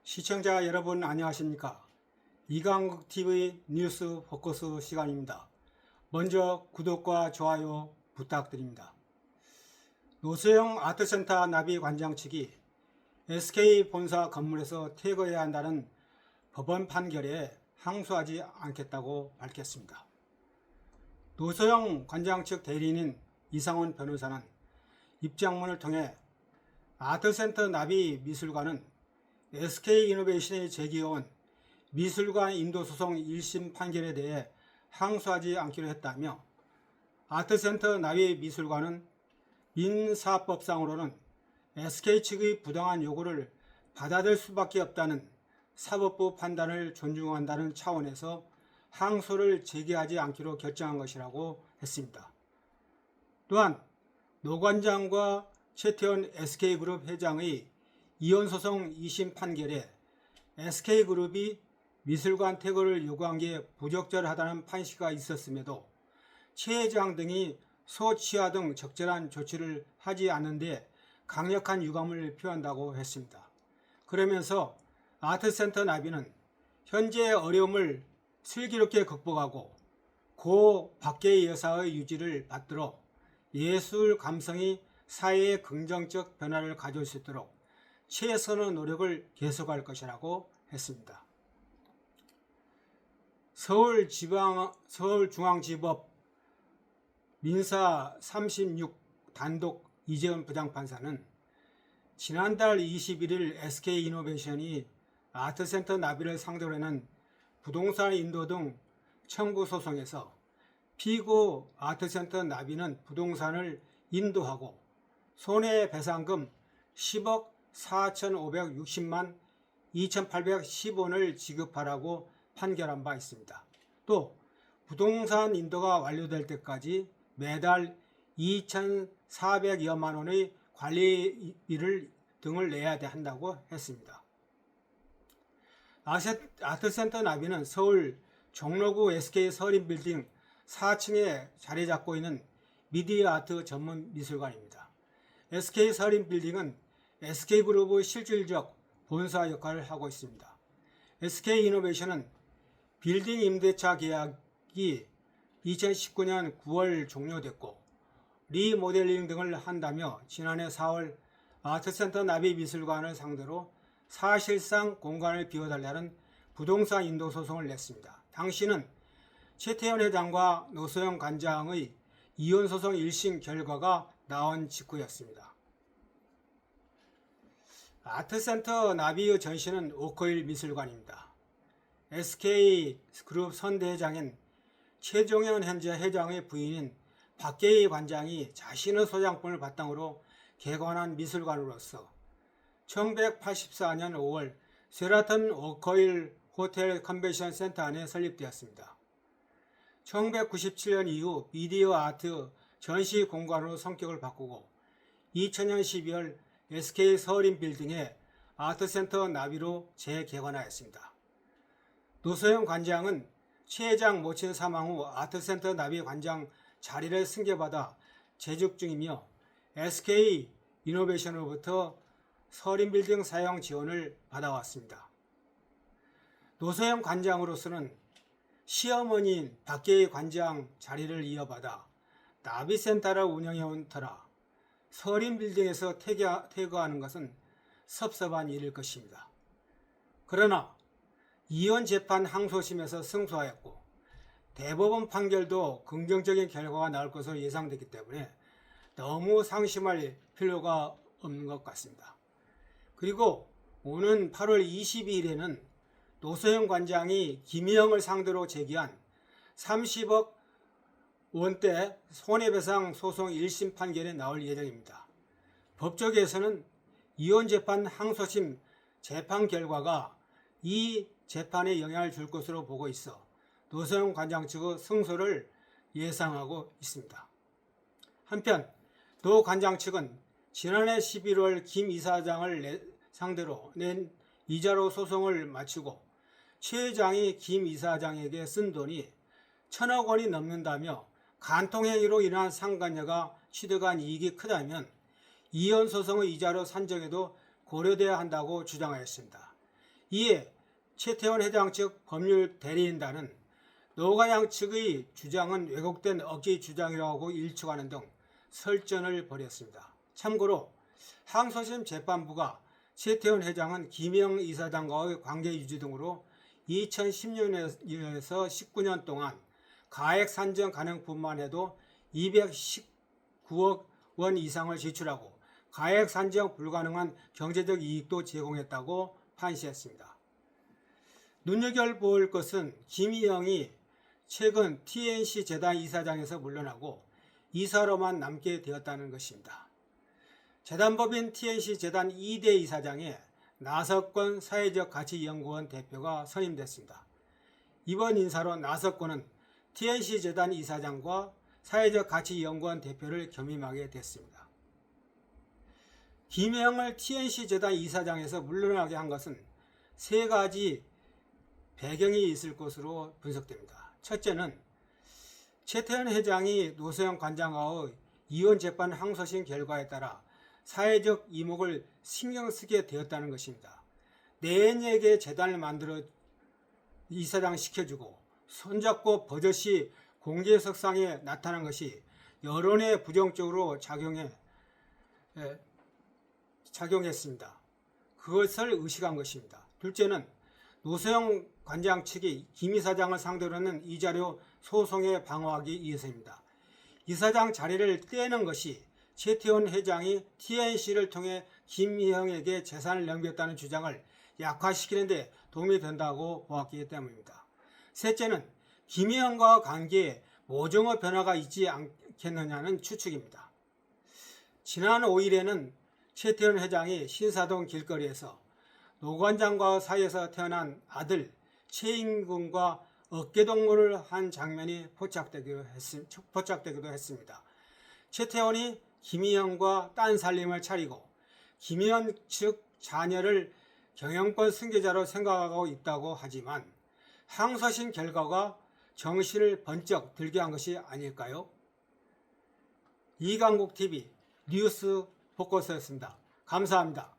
시청자 여러분 안녕하십니까? 이강국TV 뉴스 포커스 시간입니다. 먼저 구독과 좋아요 부탁드립니다. 노소영 아트센터 나비 관장 측이 SK 본사 건물에서 퇴거해야 한다는 법원 판결에 항소하지 않겠다고 밝혔습니다. 노소영 관장 측 대리인인 이상원 변호사는 입장문을 통해 아트센터 나비 미술관은 SK이노베이션이 제기해온 미술관 인도소송 1심 판결에 대해 항소하지 않기로 했다며 아트센터 나비 미술관은 민사법상으로는 SK 측의 부당한 요구를 받아들일 수밖에 없다는 사법부 판단을 존중한다는 차원에서 항소를 제기하지 않기로 결정한 것이라고 했습니다. 또한 노 관장과 최태원 SK그룹 회장의 이혼소송 2심 판결에 SK그룹이 미술관 퇴거를 요구한 게 부적절하다는 판시가 있었음에도 최 회장 등이 소치하 등 적절한 조치를 하지 않는데 강력한 유감을 표한다고 했습니다. 그러면서 아트센터 나비는 현재의 어려움을 슬기롭게 극복하고 고 박계희 여사의 유지를 받들어 예술 감성이 사회에 긍정적 변화를 가져올 수 있도록 최선의 노력을 계속할 것이라고 했습니다. 서울중앙지법 민사 36 단독 이재훈 부장판사는 지난달 21일 SK이노베이션이 아트센터 나비를 상대로 하는 부동산 인도 등 청구 소송에서 피고 아트센터 나비는 부동산을 인도하고 손해배상금 10억 4,560만 2,810원을 지급하라고 판결한 바 있습니다. 또 부동산 인도가 완료될 때까지 매달 2,400여만 원의 관리비를 등을 내야 한다고 했습니다. 아트센터 나비는 서울 종로구 SK 서린빌딩 4층에 자리 잡고 있는 미디어 아트 전문 미술관입니다. SK 서린빌딩은 SK그룹의 실질적 본사 역할을 하고 있습니다. SK이노베이션은 빌딩 임대차 계약이 2019년 9월 종료됐고 리모델링 등을 한다며 지난해 4월 아트센터 나비 미술관을 상대로 사실상 공간을 비워달라는 부동산 인도 소송을 냈습니다. 당시는 최태원 회장과 노소영 관장의 이혼소송 1심 결과가 나온 직후였습니다. 아트센터 나비의 전시는 오코일 미술관입니다. SK그룹 선대회장인 최종현 현재 회장의 부인인 박계희 관장이 자신의 소장품을 바탕으로 개관한 미술관으로서 1984년 5월 세라톤 오코일 호텔 컨벤션 센터 안에 설립되었습니다. 1997년 이후 미디어 아트 전시 공간으로 성격을 바꾸고 2000년 12월 SK 서울인 빌딩에 아트센터 나비로 재개관하였습니다. 노소영 관장은 최 회장 모친 사망 후 아트센터 나비 관장 자리를 승계받아 재직 중이며 SK 이노베이션으로부터 서린빌딩 사용 지원을 받아왔습니다. 노소영 관장으로서는 시어머니인 박계희 관장 자리를 이어받아 나비센터를 운영해온 터라 서린빌딩에서 퇴거하는 것은 섭섭한 일일 것입니다. 그러나 이혼 재판 항소심에서 승소하였고 대법원 판결도 긍정적인 결과가 나올 것으로 예상되기 때문에 너무 상심할 필요가 없는 것 같습니다. 그리고 오는 8월 22일에는 노소영 관장이 김희영을 상대로 제기한 30억 원대 손해배상 소송 1심 판결이 나올 예정입니다. 법조계에서는 이혼재판 항소심 재판 결과가 이 재판에 영향을 줄 것으로 보고 있어 노소영 관장 측의 승소를 예상하고 있습니다. 한편 노 관장 측은 지난해 11월 김 이사장을 상대로 낸 이자로 소송을 마치고 최 회장이 김 이사장에게 쓴 돈이 1,000억 원이 넘는다며 간통행위로 인한 상간녀가 취득한 이익이 크다면 이혼소송의 이자로 산정해도 고려돼야 한다고 주장하였습니다. 이에 최태원 회장 측 법률 대리인단은 노과장 측의 주장은 왜곡된 억지 주장이라고 일축하는 등 설전을 벌였습니다. 참고로 항소심 재판부가 최태원 회장은 김영 이사장과의 관계 유지 등으로 2010년에서 19년 동안 가액 산정 가능뿐만 해도 219억 원 이상을 지출하고 가액 산정 불가능한 경제적 이익도 제공했다고 판시했습니다. 눈여겨볼 것은 김희영이 최근 TNC 재단 이사장에서 물러나고 이사로만 남게 되었다는 것입니다. 재단법인 TNC 재단 2대 이사장에 나석권 사회적가치연구원 대표가 선임됐습니다. 이번 인사로 나석권은 TNC 재단 이사장과 사회적가치연구원 대표를 겸임하게 됐습니다. 김영을 TNC 재단 이사장에서 물러나게 한 것은 세 가지 배경이 있을 것으로 분석됩니다. 첫째는 최태원 회장이 노소영 관장과의 이혼 재판 항소심 결과에 따라 사회적 이목을 신경 쓰게 되었다는 것입니다. 내인에게 재단을 만들어 이사장 시켜주고 손잡고 버젓이 공개석상에 나타난 것이 여론에 부정적으로 작용했습니다. 그것을 의식한 것입니다. 둘째는 노소영 관장 측이 김 이사장을 상대로는 이 자료 소송에 방어하기 위해서입니다. 이사장 자리를 떼는 것이 최태원 회장이 TNC를 통해 김희영에게 재산을 넘겼다는 주장을 약화시키는 데 도움이 된다고 보았기 때문입니다. 셋째는 김희영과 관계에 모종의 변화가 있지 않겠느냐는 추측입니다. 지난 5일에는 최태원 회장이 신사동 길거리에서 노 관장과 사이에서 태어난 아들 최인군과 어깨동무를 한 장면이 포착되기도 했습니다. 최태원이 김희영과 딴 살림을 차리고 김희영 측 자녀를 경영권 승계자로 생각하고 있다고 하지만 항소심 결과가 정신을 번쩍 들게 한 것이 아닐까요? 이강국TV 뉴스 보고서였습니다. 감사합니다.